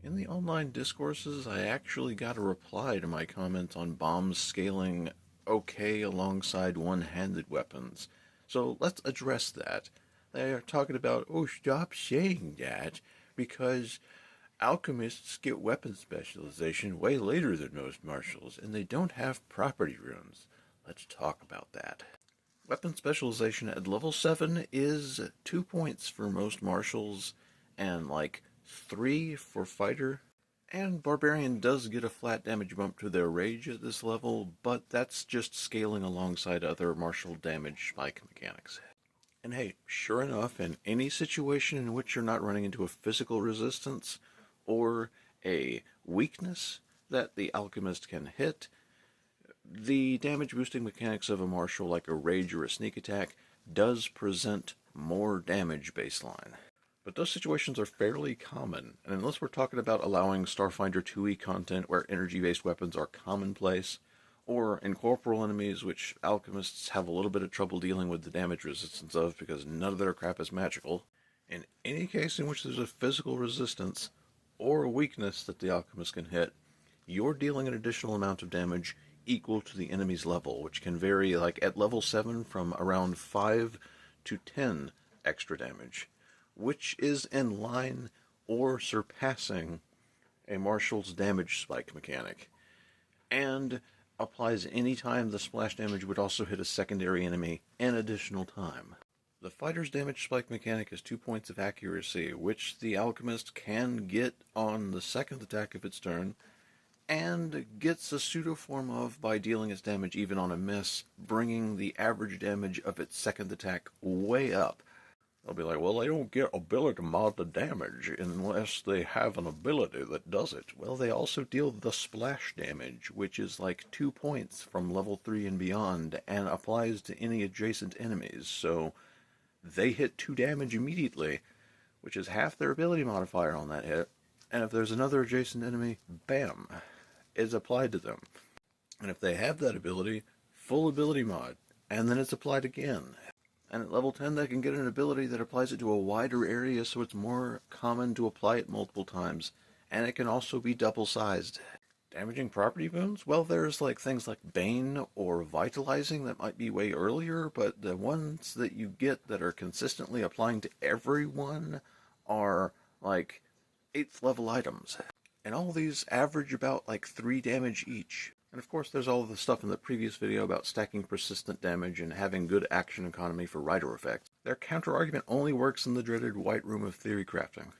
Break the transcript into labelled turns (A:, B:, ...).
A: In the online discourses, I actually got a reply to my comment on bombs scaling okay alongside one-handed weapons. So let's address that. They are talking about, oh, stop saying that, because alchemists get weapon specialization way later than most martials, and they don't have property runes. Let's talk about that. Weapon specialization at level 7 is 2 points for most martials, and like 3 for fighter. And Barbarian does get a flat damage bump to their rage at this level, but that's just scaling alongside other martial damage spike mechanics. And hey, sure enough, in any situation in which you're not running into a physical resistance or a weakness that the alchemist can hit, the damage boosting mechanics of a martial like a rage or a sneak attack does present more damage baseline. But those situations are fairly common, and unless we're talking about allowing Starfinder 2e content where energy-based weapons are commonplace, or incorporeal enemies which alchemists have a little bit of trouble dealing with the damage resistance of because none of their crap is magical, in any case in which there's a physical resistance or a weakness that the alchemist can hit, you're dealing an additional amount of damage equal to the enemy's level, which can vary like at level 7 from around 5 to 10 extra damage, which is in line or surpassing a martial's damage spike mechanic, and applies any time the splash damage would also hit a secondary enemy an additional time. The fighter's damage spike mechanic is 2 points of accuracy, which the alchemist can get on the second attack of its turn, and gets a pseudo form of by dealing its damage even on a miss, bringing the average damage of its second attack way up. They'll be like, well, they don't get ability to mod the damage unless they have an ability that does it. Well, they also deal the splash damage, which is like 2 points from level 3 and beyond, and applies to any adjacent enemies, so they hit 2 damage immediately, which is half their ability modifier on that hit, and if there's another adjacent enemy, bam, is applied to them. And if they have that ability, full ability mod, and then it's applied again. And at level 10 they can get an ability that applies it to a wider area so it's more common to apply it multiple times, and it can also be double-sized. Damaging property wounds? Well, there's like things like Bane or Vitalizing that might be way earlier, but the ones that you get that are consistently applying to everyone are like 8th level items. And all these average about like 3 damage each. And of course there's all of the stuff in the previous video about stacking persistent damage and having good action economy for rider effects. Their counter-argument only works in the dreaded White Room of theory crafting.